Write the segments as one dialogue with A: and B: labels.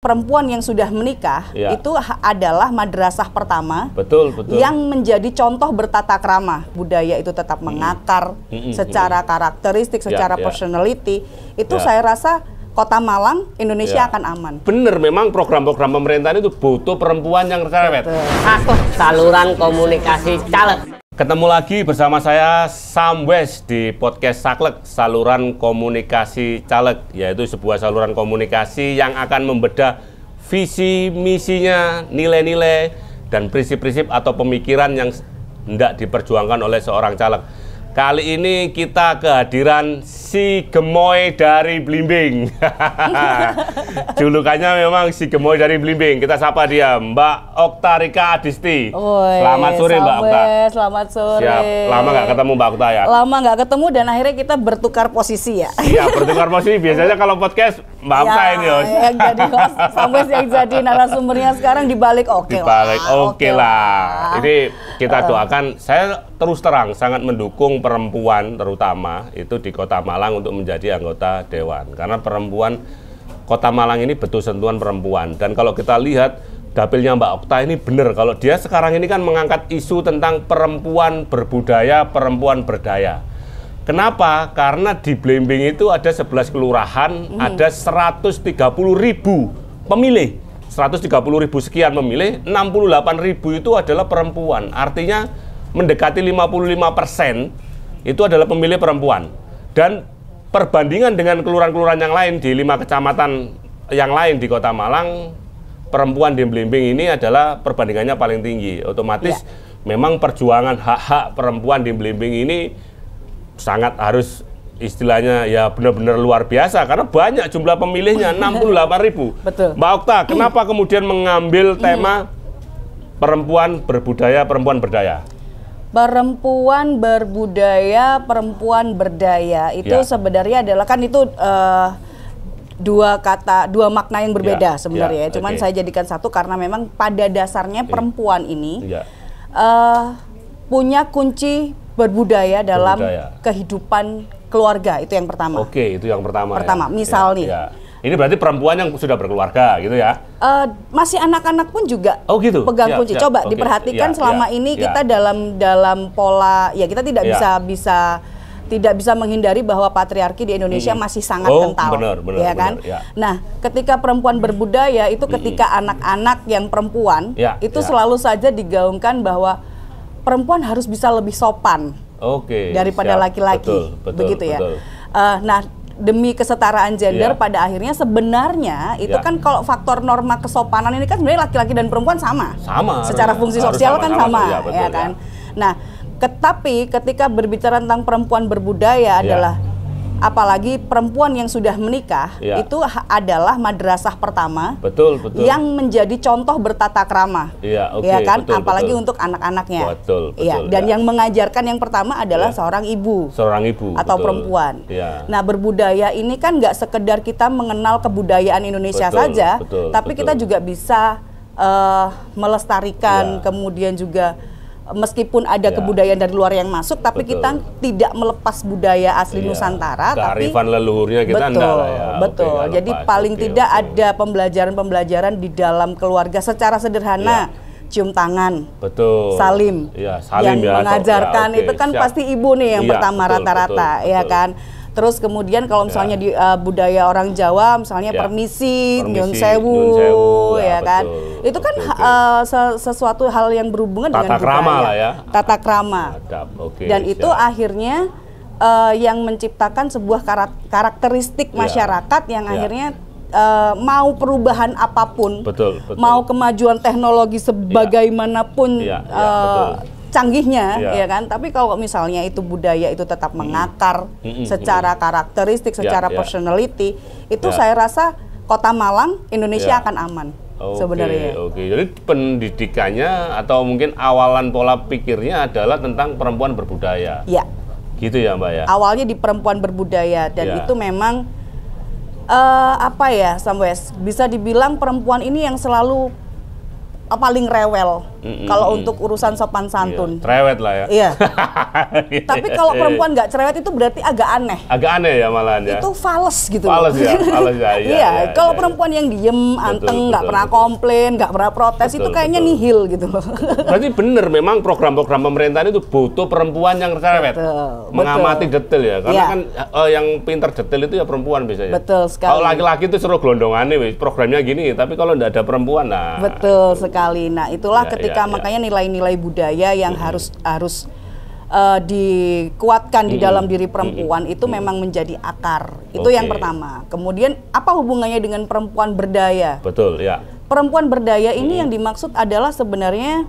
A: perempuan yang sudah menikah itu adalah madrasah pertama yang menjadi contoh bertata krama. Budaya itu tetap mengakar secara karakteristik, secara personality. Itu saya rasa Kota Malang, Indonesia akan aman.
B: Bener, memang program-program pemerintahan itu butuh perempuan yang cerewet.
C: Saluran komunikasi caleg.
B: Ketemu lagi bersama saya Sam West di podcast Saklek, saluran komunikasi caleg, yaitu sebuah saluran komunikasi yang akan membedah visi misinya, nilai-nilai dan prinsip-prinsip atau pemikiran yang hendak diperjuangkan oleh seorang caleg. Kali ini kita kehadiran si Gemoy dari Blimbing. Julukannya memang si Gemoy dari Blimbing. Kita sapa dia, Mbak Okta Rika Adisti. Selamat sore Mbak Okta.
A: Selamat sore.
B: Siap. Lama nggak ketemu Mbak Okta ya?
A: Lama nggak ketemu dan akhirnya kita bertukar posisi ya.
B: Iya, bertukar posisi. Biasanya kalau podcast Mbak Okta ini host.
A: Yang jadi host, sampai yang jadi narasumbernya sekarang dibalik oke lah.
B: Ini kita doakan, saya terus terang sangat mendukung perempuan terutama itu di Kota Malang untuk menjadi anggota Dewan. Karena perempuan Kota Malang ini betul sentuhan perempuan. Dan kalau kita lihat dapilnya Mbak Okta ini benar, kalau dia sekarang ini kan mengangkat isu tentang perempuan berbudaya, perempuan berdaya. Kenapa? Karena di Blimbing itu ada 11 kelurahan, ada 130.000 pemilih. 130.000 sekian pemilih, 68.000 itu adalah perempuan. Artinya mendekati 55% itu adalah pemilih perempuan. Dan perbandingan dengan kelurahan-kelurahan yang lain di 5 kecamatan yang lain di Kota Malang, perempuan di Blimbing ini adalah perbandingannya paling tinggi. Otomatis memang perjuangan hak-hak perempuan di Blimbing ini sangat harus istilahnya ya benar-benar luar biasa karena banyak jumlah pemilihnya 68.000.
A: Betul.
B: Mbak Okta, kenapa kemudian mengambil tema perempuan berbudaya, perempuan berdaya?
A: Perempuan berbudaya, perempuan berdaya itu sebenarnya adalah kan itu dua makna yang berbeda sebenarnya. Cuman saya jadikan satu karena memang pada dasarnya perempuan ini punya kunci berbudaya dalam kehidupan keluarga, itu yang pertama.
B: Oke, itu yang pertama.
A: Misal nih.
B: Ini berarti perempuan yang sudah berkeluarga gitu ya?
A: Masih anak-anak pun juga pegang kunci. Coba diperhatikan selama ini kita dalam pola, ya kita tidak bisa menghindari bahwa patriarki di Indonesia masih sangat kental, ya kan? Nah, ketika perempuan berbudaya itu ketika anak-anak yang perempuan itu selalu saja digaungkan bahwa perempuan harus bisa lebih sopan daripada laki-laki, begitu ya. Nah, demi kesetaraan gender pada akhirnya sebenarnya itu kan kalau faktor norma kesopanan ini kan sebenarnya laki-laki dan perempuan sama. Secara fungsi sosial kan sama, ya kan. Nah, tetapi ketika berbicara tentang perempuan berbudaya adalah apalagi perempuan yang sudah menikah itu adalah madrasah pertama yang menjadi contoh bertata krama, ya kan, apalagi untuk anak-anaknya. Dan yang mengajarkan yang pertama adalah seorang ibu atau perempuan. Nah, berbudaya ini kan nggak sekedar kita mengenal kebudayaan Indonesia saja, tapi kita juga bisa melestarikan, kemudian juga meskipun ada kebudayaan dari luar yang masuk, tapi kita tidak melepas budaya asli Nusantara.
B: Kearifan leluhurnya kita
A: Jadi paling tidak ada pembelajaran-pembelajaran di dalam keluarga secara sederhana. Cium tangan, salim, yang mengajarkan itu kan pasti ibu nih yang pertama rata-rata, ya kan. Terus kemudian kalau misalnya di budaya orang Jawa, misalnya permisi, nyun sewu, ya kan. Itu kan sesuatu hal yang berhubungan dengan budaya. Tata krama. Dan itu akhirnya yang menciptakan sebuah karakteristik masyarakat yang akhirnya mau perubahan apapun, mau kemajuan teknologi sebagaimanapun canggihnya, ya kan. Tapi kalau misalnya itu budaya itu tetap mengakar secara karakteristik, secara personality, itu saya rasa Kota Malang, Indonesia akan aman sebenarnya.
B: Jadi pendidikannya atau mungkin awalan pola pikirnya adalah tentang perempuan berbudaya. Gitu ya Mbak ya.
A: Awalnya di perempuan berbudaya dan itu memang bisa dibilang perempuan ini yang selalu paling rewel Kalau untuk urusan sopan santun.
B: Cerewet lah ya.
A: Iya. Tapi kalau perempuan nggak cerewet itu berarti agak aneh.
B: Agak aneh ya malahan ya.
A: Itu fals gitu.
B: Fals ya, fals ya.
A: Iya, kalau perempuan yang diem, anteng, nggak pernah komplain, nggak pernah protes, itu kayaknya nihil gitu loh.
B: Berarti bener memang program-program pemerintahan itu butuh perempuan yang cerewet. Mengamati detail ya. Karena kan yang pintar detail itu ya perempuan biasanya.
A: Betul sekali.
B: Kalau laki-laki itu seru gelondongannya, programnya gini. Tapi kalau nggak ada perempuan, nah.
A: Betul sekali. Nah, itulah ketika makanya nilai-nilai budaya yang harus dikuatkan di dalam diri perempuan itu memang menjadi akar. Itu yang pertama. Kemudian apa hubungannya dengan perempuan berdaya?
B: Betul, ya.
A: Perempuan berdaya ini yang dimaksud adalah sebenarnya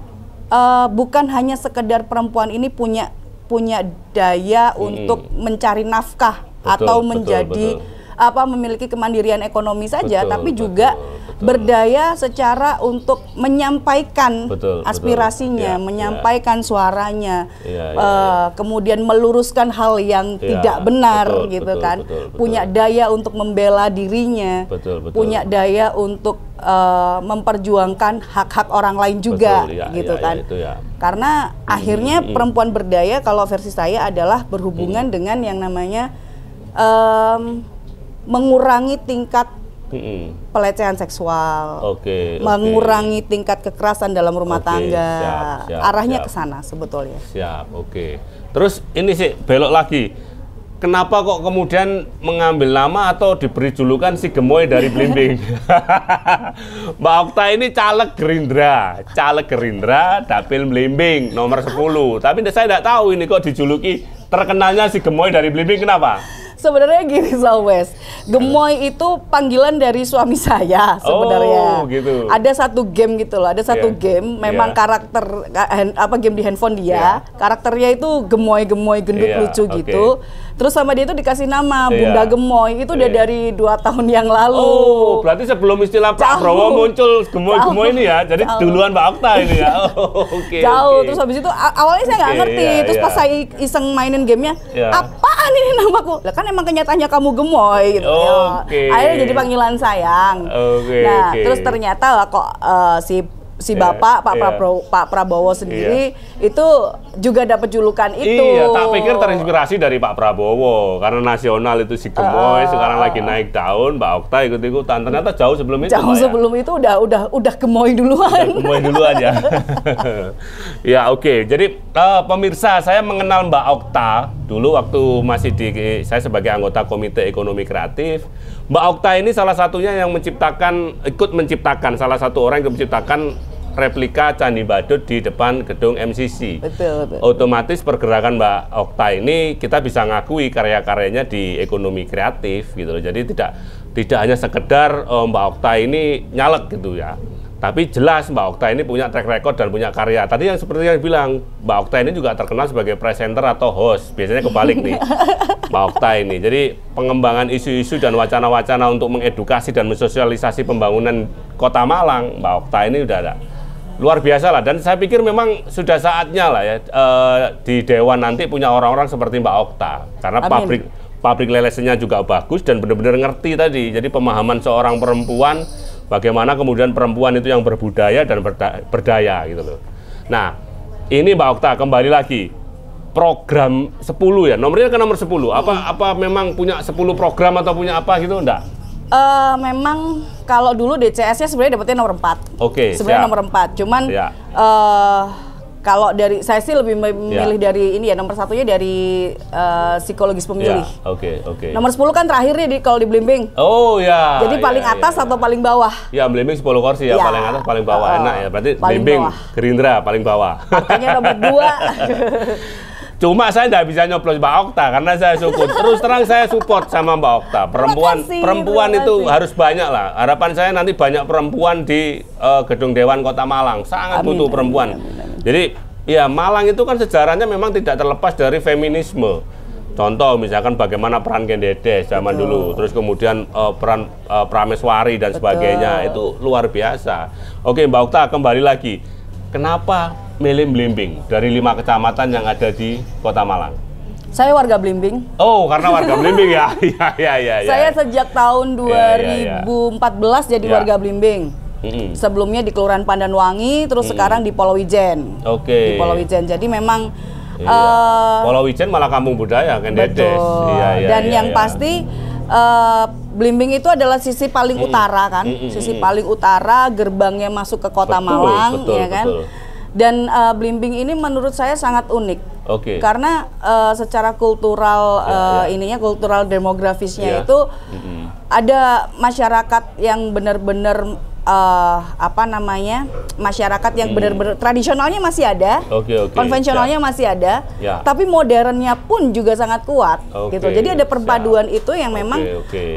A: bukan hanya sekedar perempuan ini punya daya untuk mencari nafkah atau menjadi memiliki kemandirian ekonomi saja, tapi juga berdaya secara untuk menyampaikan aspirasinya, menyampaikan suaranya, kemudian meluruskan hal yang tidak benar, gitu kan. Punya daya untuk membela dirinya, punya daya untuk memperjuangkan hak-hak orang lain juga, gitu kan. Karena akhirnya perempuan berdaya kalau versi saya adalah berhubungan dengan yang namanya mengurangi tingkat pelecehan seksual, mengurangi tingkat kekerasan dalam rumah tangga, arahnya ke sana sebetulnya.
B: Siap, Terus ini sih belok lagi, kenapa kok kemudian mengambil nama atau diberi julukan si gemoy dari Blimbing? Mbak Okta ini caleg Gerindra, dapil Blimbing nomor 10. Tapi saya tidak tahu ini kok dijuluki terkenalnya si gemoy dari Blimbing, kenapa?
A: Sebenarnya gini, Salwes, gemoy itu panggilan dari suami saya sebenarnya.
B: Gitu.
A: Ada satu game gitu loh, ada satu game memang karakter game di handphone dia, karakternya itu gemoy gendut lucu gitu. Terus sama dia itu dikasih nama Bunda Gemoy, itu udah dari 2 tahun yang lalu.
B: Oh, berarti sebelum istilah Pak Prabowo muncul gemoy ini ya. Jadi duluan Mbak Okta ini ya.
A: Jauh. Terus habis itu awalnya saya nggak ngerti. Terus pas saya iseng mainin gamenya, apaan ini namaku? Lah kan emang kenyataannya kamu gemoy gitu. Akhirnya jadi panggilan sayang. Terus ternyata kok si Bapak Pak Prabowo sendiri itu juga dapat julukan itu.
B: Iya, tak pikir terinspirasi dari Pak Prabowo karena nasional itu si gemoy, sekarang lagi naik daun, Mbak Okta ikut-ikutan. Ternyata jauh sebelum itu.
A: Sebelum itu udah gemoy duluan.
B: Gemoy duluan ya. Ya, Jadi pemirsa, saya mengenal Mbak Okta dulu waktu masih saya sebagai anggota Komite Ekonomi Kreatif. Mbak Okta ini salah satunya yang ikut menciptakan, salah satu orang yang menciptakan replika Candi Badut di depan gedung MCC.
A: Betul.
B: Otomatis pergerakan Mbak Okta ini kita bisa ngakui karya-karyanya di ekonomi kreatif gitu loh. Jadi tidak hanya sekedar Mbak Okta ini nyalek gitu ya. Tapi jelas Mbak Okta ini punya track record dan punya karya. Tadi yang seperti yang bilang, Mbak Okta ini juga terkenal sebagai presenter atau host. Biasanya kebalik nih Mbak Okta ini. Jadi pengembangan isu-isu dan wacana-wacana untuk mengedukasi dan mensosialisasi pembangunan Kota Malang, Mbak Okta ini udah ada. Luar biasa lah, dan saya pikir memang sudah saatnya lah ya di Dewan nanti punya orang-orang seperti Mbak Okta. Karena pabrik lelesnya juga bagus dan benar-benar ngerti tadi. Jadi pemahaman seorang perempuan, bagaimana kemudian perempuan itu yang berbudaya dan berdaya gitu loh. Nah, ini Mbak Okta kembali lagi. Program 10 ya, nomornya ke nomor 10. Apa memang punya 10 program atau punya apa gitu enggak?
A: Memang kalau dulu DCS-nya sebenarnya dapetnya nomor 4. Sebenarnya nomor 4. Cuman kalau dari saya sih lebih memilih dari ini ya, nomor 1-nya dari psikologis pemilih. Nomor 10 kan terakhir nih kalau di Blimbing. Jadi paling atas atau paling bawah?
B: Ya, Blimbing 10 kursi ya, paling atas paling bawah. Enak ya. Berarti Blimbing Gerindra paling bawah.
A: Angkanya nomor 2.
B: Cuma saya nggak bisa nyoblos Mbak Okta karena saya support. Terus terang saya support sama Mbak Okta. Perempuan itu harus banyak lah. Harapan saya nanti banyak perempuan di Gedung Dewan Kota Malang. Sangat butuh perempuan. Jadi ya Malang itu kan sejarahnya memang tidak terlepas dari feminisme. Contoh misalkan bagaimana peran Kendedes zaman dulu. Terus kemudian peran Prameswari dan sebagainya. Itu luar biasa. Mbak Okta kembali lagi. Kenapa milih Blimbing dari 5 kecamatan yang ada di Kota Malang?
A: Saya warga Blimbing.
B: Karena warga Blimbing ya.
A: Saya sejak tahun 2014 jadi warga Blimbing. Sebelumnya di Kelurahan Pandanwangi, terus sekarang di Pulau Ijen. Di Pulau Ijen. Jadi memang
B: Pulau Ijen malah kampung budaya kan Dedes.
A: Dan yang pasti Blimbing itu adalah sisi paling utara kan, sisi paling utara, gerbangnya masuk ke Kota Malang, ya kan. Dan Blimbing ini menurut saya sangat unik. Karena secara kultural kultural demografisnya itu ada masyarakat yang benar-benar masyarakat yang benar-benar tradisionalnya masih ada, konvensionalnya masih ada, tapi modernnya pun juga sangat kuat, gitu. Jadi ada perpaduan itu yang memang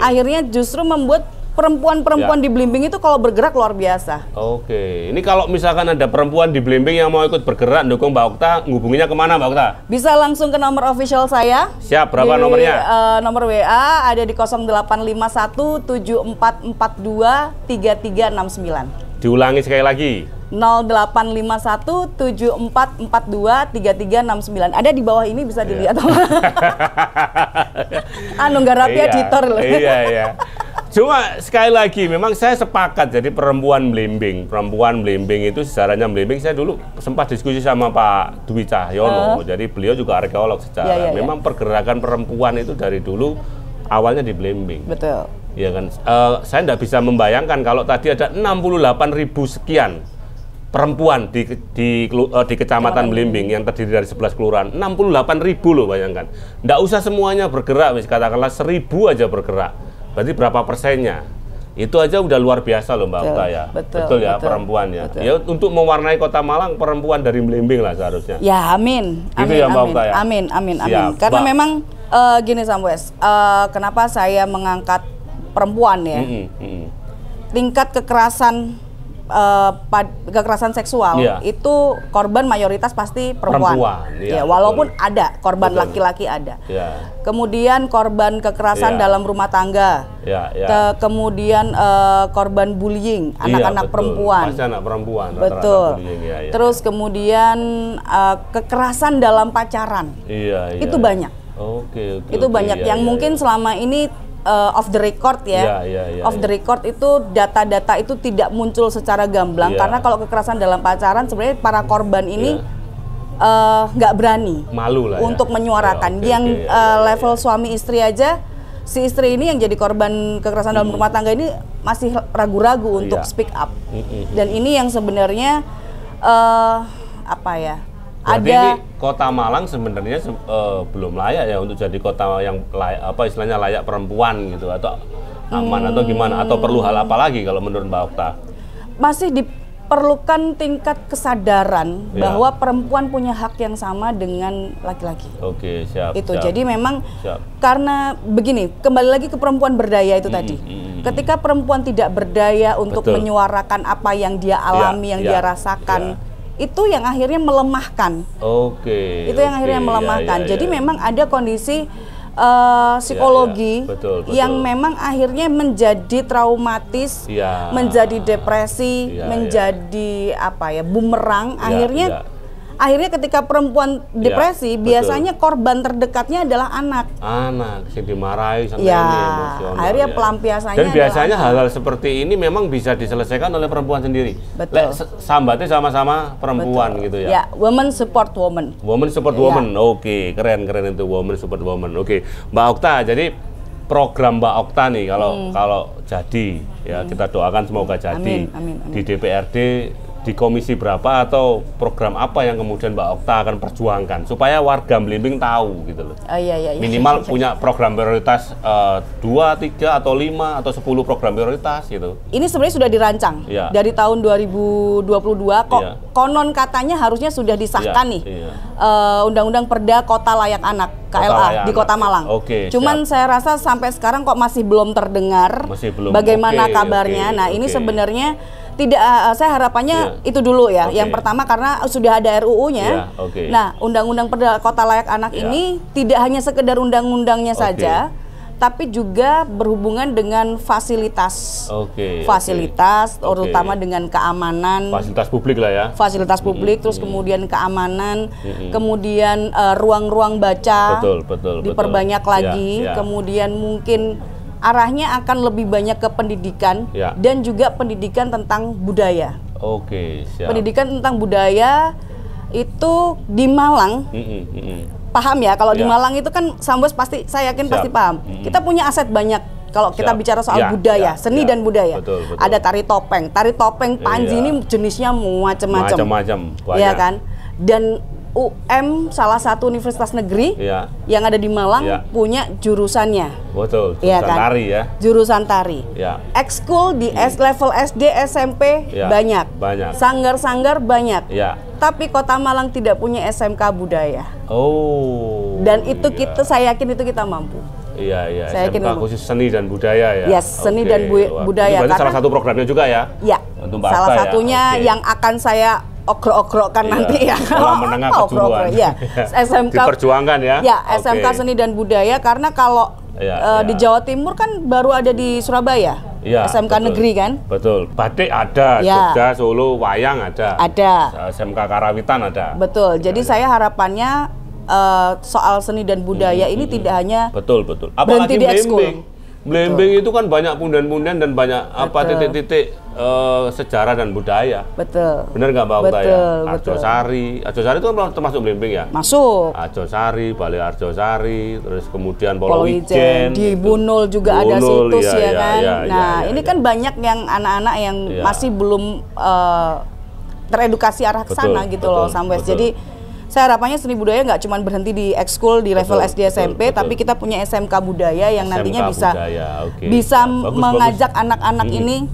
A: akhirnya justru membuat perempuan-perempuan di Blimbing itu kalau bergerak luar biasa.
B: Ini kalau misalkan ada perempuan di Blimbing yang mau ikut bergerak dukung Mbak Okta, ngubunginya kemana Mbak Okta?
A: Bisa langsung ke nomor official saya.
B: Siap, berapa nomornya?
A: Nomor WA ada di 085174423369.
B: Diulangi sekali lagi.
A: 085174423369. Ada di bawah ini, bisa dilihat. Nggak rapi editor loh.
B: Iya. Cuma sekali lagi, memang saya sepakat jadi perempuan Blimbing itu sejarahnya Blimbing. Saya dulu sempat diskusi sama Pak Dwi Cahyono, jadi beliau juga arkeolog sejarah. Memang pergerakan perempuan itu dari dulu awalnya di Blimbing.
A: Betul.
B: Ya kan, saya tidak bisa membayangkan kalau tadi ada 68.000 sekian perempuan di kecamatan Blimbing yang terdiri dari 11 kelurahan, 68.000 loh, bayangkan. Nggak usah semuanya bergerak, katakanlah 1.000 aja bergerak. Berarti berapa persennya? Itu aja udah luar biasa loh Mbak Okta ya. Betul ya, perempuan ya. Ya untuk mewarnai Kota Malang, perempuan dari Blimbing lah seharusnya.
A: Ya amin.
B: Gitu ya Mbak Okta ya.
A: Amin. Karena memang gini Samwes, kenapa saya mengangkat perempuan ya? Tingkat kekerasan seksual itu korban mayoritas pasti perempuan. Ya, walaupun ada korban laki-laki ada. Kemudian korban kekerasan dalam rumah tangga. Kemudian korban bullying anak-anak perempuan.
B: Pasti anak perempuan.
A: Betul. Terus kemudian kekerasan dalam pacaran. Itu banyak. Itu banyak yang mungkin selama ini off the record ya. Off the record itu data-data itu tidak muncul secara gamblang karena kalau kekerasan dalam pacaran sebenarnya para korban ini nggak berani,
B: malu lah
A: untuk menyuarakan. Yang level suami istri aja, si istri ini yang jadi korban kekerasan dalam rumah tangga ini masih ragu-ragu untuk speak up. Dan ini yang sebenarnya
B: Berarti ini Kota Malang sebenarnya belum layak ya untuk jadi kota yang istilahnya layak perempuan gitu, atau aman atau gimana, atau perlu hal apa lagi kalau menurut Mbak Okta?
A: Masih diperlukan tingkat kesadaran bahwa perempuan punya hak yang sama dengan laki-laki.
B: Siap.
A: Jadi memang karena begini, kembali lagi ke perempuan berdaya itu tadi. Ketika perempuan tidak berdaya untuk menyuarakan apa yang dia alami, yang dia rasakan, itu yang akhirnya melemahkan. Itu yang akhirnya melemahkan. Jadi memang ada kondisi psikologi yang memang akhirnya menjadi traumatis, menjadi depresi, menjadi bumerang. Akhirnya ketika perempuan depresi, biasanya korban terdekatnya adalah anak
B: yang dimarahi sampai emosional.
A: Akhirnya pelampiasannya.
B: Dan biasanya hal-hal seperti ini memang bisa diselesaikan oleh perempuan sendiri. Sambatnya sama-sama perempuan gitu ya.
A: Ya, women support woman.
B: Women support woman. Keren itu, women support woman. Mbak Okta, jadi program Mbak Okta nih kalau jadi ya, kita doakan semoga jadi. Amin. Di DPRD di komisi berapa atau program apa yang kemudian Mbak Okta akan perjuangkan supaya warga Blimbing tahu gitu loh. Minimal punya program prioritas 2, 3 atau 5 atau 10 program prioritas gitu.
A: Ini sebenarnya sudah dirancang dari tahun 2022 kok. Konon katanya harusnya sudah disahkan nih. Undang-undang Perda Kota Layak Anak KLA di Kota Malang. Cuman saya rasa sampai sekarang kok masih belum terdengar bagaimana kabarnya. Nah, ini sebenarnya tidak, saya harapannya itu dulu ya. Yang pertama karena sudah ada RUU-nya. Nah, Undang-Undang Perda Kota Layak Anak ini tidak hanya sekedar undang-undangnya saja, tapi juga berhubungan dengan fasilitas. Fasilitas, terutama dengan keamanan.
B: Fasilitas publik lah ya.
A: Fasilitas publik, terus kemudian keamanan, kemudian ruang-ruang baca. Diperbanyak lagi. Kemudian mungkin arahnya akan lebih banyak ke pendidikan dan juga pendidikan tentang budaya.
B: Oke, siap.
A: Pendidikan tentang budaya itu di Malang. Paham ya, kalau di Malang itu kan Sambos pasti, saya yakin pasti paham. Kita punya aset banyak kalau kita bicara soal budaya, seni dan budaya.
B: Betul.
A: Ada tari topeng Panji ini jenisnya macam-macam. Ya kan? Dan UM salah satu universitas negeri yang ada di Malang punya jurusannya.
B: Betul, jurusan tari ya.
A: Jurusan tari. Ekskul di level SD, SMP banyak. Sanggar-sanggar banyak. Tapi Kota Malang tidak punya SMK budaya. Dan itu saya yakin itu kita mampu.
B: Iya. SMK khusus seni dan budaya ya.
A: Seni dan budaya.
B: Itu salah satu programnya juga ya.
A: Iya. Salah satunya yang akan saya ogrok-ogrokkan nanti ya.
B: Sekolah menengah kejuruan.
A: SMK
B: diperjuangkan ya.
A: SMK seni dan budaya, karena kalau di Jawa Timur kan baru ada di Surabaya. SMK negeri kan?
B: Betul. Batik ada, Jogja, Solo, wayang ada. SMK Karawitan ada.
A: Betul. Jadi saya harapannya soal seni dan budaya ini tidak hanya berhenti di ekskul.
B: Blembing itu kan banyak punden-punden dan banyak titik-titik sejarah dan budaya.
A: Betul.
B: Benar nggak Mbak Okta ya? Arjosari itu kan termasuk Blembing ya?
A: Masuk.
B: Arjosari, Balai Arjosari, terus kemudian Pulau Ijen.
A: Di Bunul juga ada situs ya kan? Ini kan banyak yang anak-anak yang masih belum teredukasi arah ke sana gitu loh, Sambes. Jadi saya harapannya seni budaya nggak cuma berhenti di ekskul di level SD SMP, tapi kita punya SMK budaya yang nantinya bisa mengajak anak-anak ini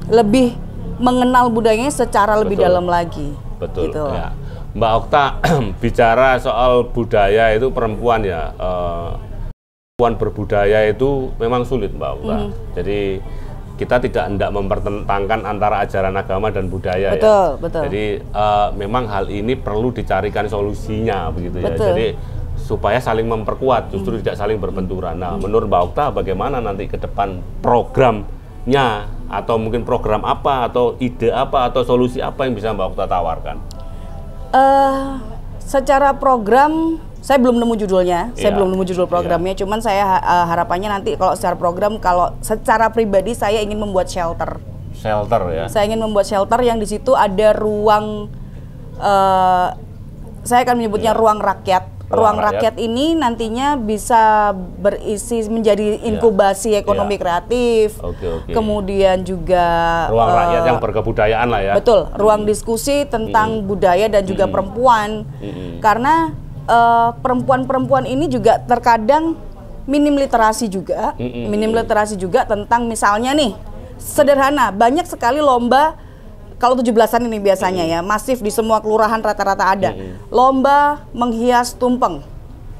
A: lebih mengenal budayanya secara lebih dalam lagi.
B: Betul. Gitu. Ya. Mbak Okta, bicara soal budaya itu perempuan ya, perempuan berbudaya itu memang sulit Mbak Okta. Jadi kita tidak hendak mempertentangkan antara ajaran agama dan budaya. Betul. Jadi memang hal ini perlu dicarikan solusinya begitu ya. Jadi supaya saling memperkuat, justru tidak saling berbenturan. Nah, menurut Mbak Okta bagaimana nanti ke depan programnya, atau mungkin program apa, atau ide apa, atau solusi apa yang bisa Mbak Okta tawarkan?
A: Secara program saya belum nemu judulnya, saya belum nemu judul programnya. Cuman saya harapannya nanti kalau secara program, kalau secara pribadi saya ingin membuat shelter.
B: Shelter ya.
A: Saya ingin membuat shelter yang di situ ada ruang, saya akan menyebutnya ruang rakyat. Ruang rakyat ini nantinya bisa berisi menjadi inkubasi ekonomi kreatif. Kemudian juga
B: ruang rakyat yang berkebudayaan lah ya.
A: Betul, ruang diskusi tentang budaya dan juga perempuan. Karena perempuan-perempuan ini juga terkadang minim literasi juga, tentang misalnya nih, sederhana, banyak sekali lomba, kalau 17-an ini biasanya ya, masif di semua kelurahan rata-rata ada, lomba menghias tumpeng.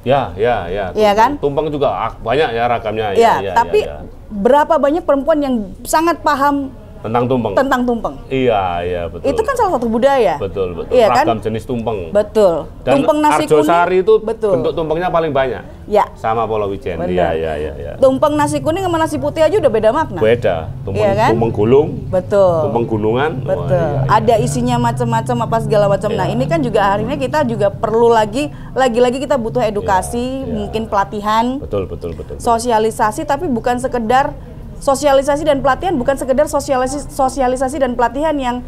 B: Ya.
A: Iya kan?
B: Tumpeng juga banyak ya ragamnya.
A: Tapi berapa banyak perempuan yang sangat paham
B: tentang tumpeng. Iya, betul.
A: Itu kan salah satu budaya.
B: Betul.
A: Iya,
B: ragam
A: kan?
B: jenis tumpeng.
A: Betul.
B: Dan
A: tumpeng nasi
B: Arjosari
A: kuning
B: itu bentuk tumpengnya paling banyak.
A: Ya.
B: Sama Pulau Ijen. Iya.
A: Tumpeng nasi kuning sama nasi putih aja udah beda makna.
B: Beda.
A: Tumpeng
B: gulung.
A: Betul.
B: Tumpeng gunungan.
A: Betul. Ada isinya macam-macam apa segala macam. Nah, ini kan juga hari ini kita juga perlu lagi kita butuh edukasi, mungkin pelatihan.
B: Betul.
A: Sosialisasi, tapi bukan sekedar sosialisasi dan pelatihan, bukan sekedar sosialisasi dan pelatihan yang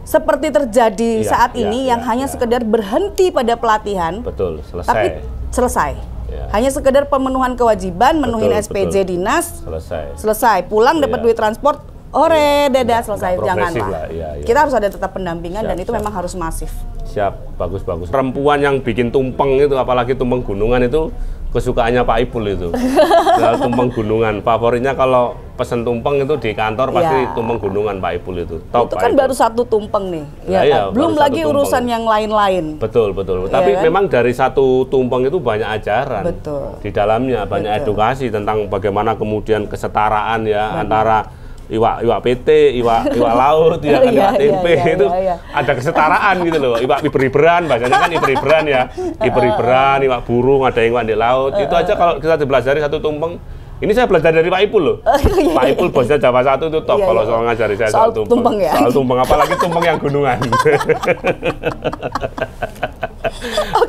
A: seperti terjadi saat ini yang hanya sekedar berhenti pada pelatihan.
B: Betul, selesai.
A: Tapi selesai. Hanya sekedar pemenuhan kewajiban, menuhin SPJ dinas. Selesai. Pulang dapat duit transport, dadah, selesai. Janganlah. Kita harus ada tetap pendampingan dan itu memang harus masif.
B: Siap, bagus. Perempuan yang bikin tumpeng itu, apalagi tumpeng gunungan itu kesukaannya Pak Ipul itu. Tumpeng gunungan, favoritnya kalau pesen tumpeng itu di kantor pasti tumpeng gunungan Pak Ipul itu.
A: Top, itu kan baru satu tumpeng nih, belum lagi urusan yang lain-lain.
B: Betul. Tapi memang dari satu tumpeng itu banyak ajaran. Di dalamnya banyak edukasi tentang bagaimana kemudian kesetaraan ya antara iwak PT, iwak laut, iwak tempe itu ada kesetaraan gitu loh. Iwak iber-iberan, bahasanya kan iber-iberan ya. Iber-iberan, iwak burung, ada iwak di laut. Itu aja kalau kita dipelajari satu tumpeng. Ini saya belajar dari Pak Ipul loh. Pak Ipul bosnya Jawa 1 itu top kalau soal ngajari saya soal tumpeng.
A: Ya?
B: Soal tumpeng, apalagi tumpeng yang gunungan.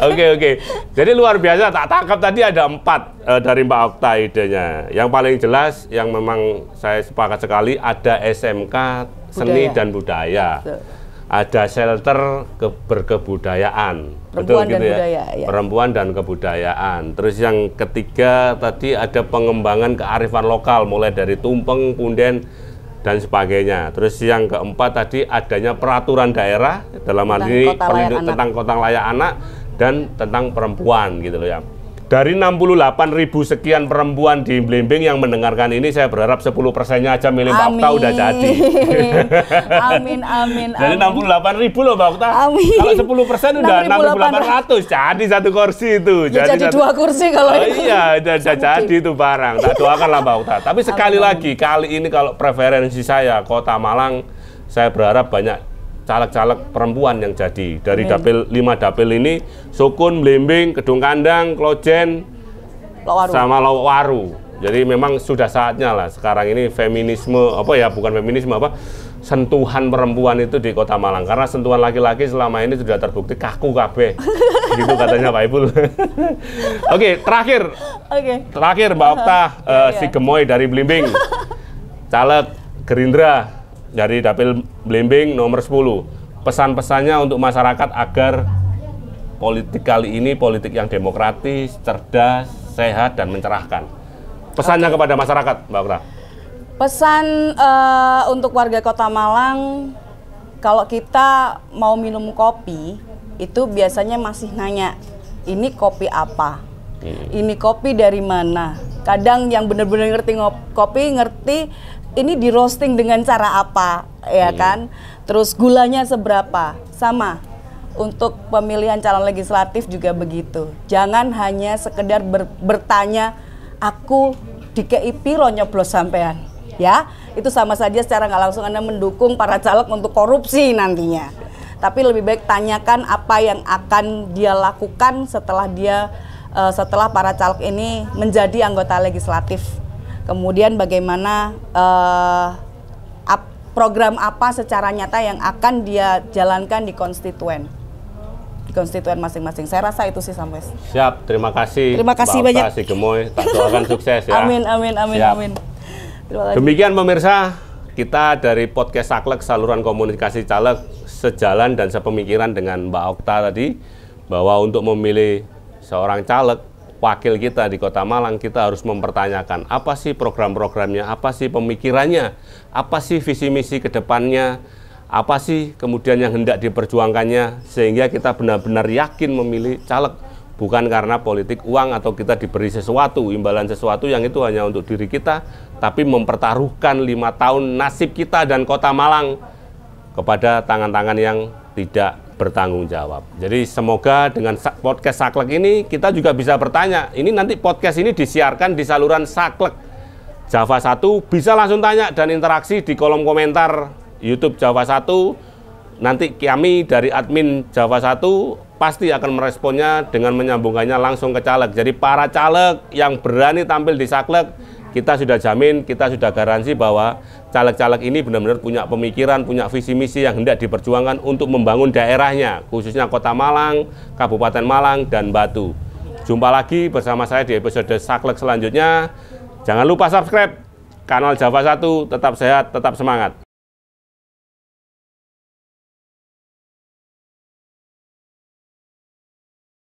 B: Oke. Jadi luar biasa, tak tangkap tadi ada 4 dari Mbak Okta idenya. Yang paling jelas, yang memang saya sepakat sekali, ada SMK Seni dan Budaya. Ada shelter berkebudayaan.
A: Perempuan dan budaya, ya.
B: Perempuan dan kebudayaan. Terus yang ketiga tadi ada pengembangan kearifan lokal, mulai dari tumpeng, punden, dan sebagainya. Terus yang keempat tadi adanya peraturan daerah dalam hal ini tentang kota layak anak dan tentang perempuan gitu loh ya. Dari 68.000 sekian perempuan di Blimbing yang mendengarkan ini, saya berharap 10%-nya aja milih Mbak Okta udah jadi.
A: Amin.
B: Dari 68.000 loh Mbak Okta. Kalau 10% udah 6.800, jadi 1 kursi itu.
A: Ya, jadi 2 kursi kalau
B: itu. Iya, udah jadi itu barang. Tak doakan lah Mbak Okta. Tapi sekali lagi, kali ini kalau preferensi saya Kota Malang, saya berharap banyak caleg-caleg perempuan yang jadi. Dari dapil 5 dapil ini, Sukun, Blimbing, Kedung Kandang, Klojen, sama Lowaru. Jadi memang sudah saatnya lah sekarang ini feminisme, bukan feminisme, sentuhan perempuan itu di Kota Malang. Karena sentuhan laki-laki selama ini sudah terbukti kaku kabeh. Gitu katanya Pak Ipul. Oke, terakhir Mbak Okta, si Gemoy dari Blimbing, caleg Gerindra dari dapil Blimbing nomor 10. Pesan-pesannya untuk masyarakat agar politik kali ini politik yang demokratis, cerdas, sehat, dan mencerahkan. Pesannya kepada masyarakat, Mbak Okta.
A: Pesan untuk warga Kota Malang, kalau kita mau minum kopi, itu biasanya masih nanya, ini kopi apa? Ini kopi dari mana? Kadang yang benar-benar ngerti kopi, ngerti ini di roasting dengan cara apa, ya kan? Terus gulanya seberapa? Sama. Untuk pemilihan calon legislatif juga begitu. Jangan hanya sekedar bertanya, aku di KIP lo nyoblos sampean, ya? Itu sama saja secara nggak langsung Anda mendukung para caleg untuk korupsi nantinya. Tapi lebih baik tanyakan apa yang akan dia lakukan setelah para caleg ini menjadi anggota legislatif. Kemudian bagaimana program apa secara nyata yang akan dia jalankan di konstituen masing-masing. Saya rasa itu sih sampai.
B: Siap, terima kasih.
A: Terima kasih banyak.
B: Si Gemoy, tak doakan sukses ya.
A: Amin.
B: Demikian pemirsa, kita dari podcast Saklek Saluran Komunikasi Caleg sejalan dan sepemikiran dengan Mbak Okta tadi, bahwa untuk memilih seorang caleg wakil kita di Kota Malang, kita harus mempertanyakan apa sih program-programnya, apa sih pemikirannya, apa sih visi misi ke depannya, apa sih kemudian yang hendak diperjuangkannya, sehingga kita benar-benar yakin memilih caleg, bukan karena politik uang atau kita diberi sesuatu, imbalan sesuatu yang itu hanya untuk diri kita, tapi mempertaruhkan 5 tahun nasib kita dan Kota Malang kepada tangan-tangan yang tidak bertanggung jawab. Jadi semoga dengan podcast Saklek ini kita juga bisa bertanya. Ini nanti podcast ini disiarkan di saluran Saklek Java 1, bisa langsung tanya dan interaksi di kolom komentar YouTube Java 1. Nanti kami dari admin Java 1 pasti akan meresponnya dengan menyambungkannya langsung ke caleg. Jadi para caleg yang berani tampil di Saklek, kita sudah jamin, kita sudah garansi bahwa caleg-caleg ini benar-benar punya pemikiran, punya visi misi yang hendak diperjuangkan untuk membangun daerahnya, khususnya Kota Malang, Kabupaten Malang, dan Batu. Jumpa lagi bersama saya di episode Saklek selanjutnya. Jangan lupa subscribe kanal Java 1, tetap sehat, tetap semangat.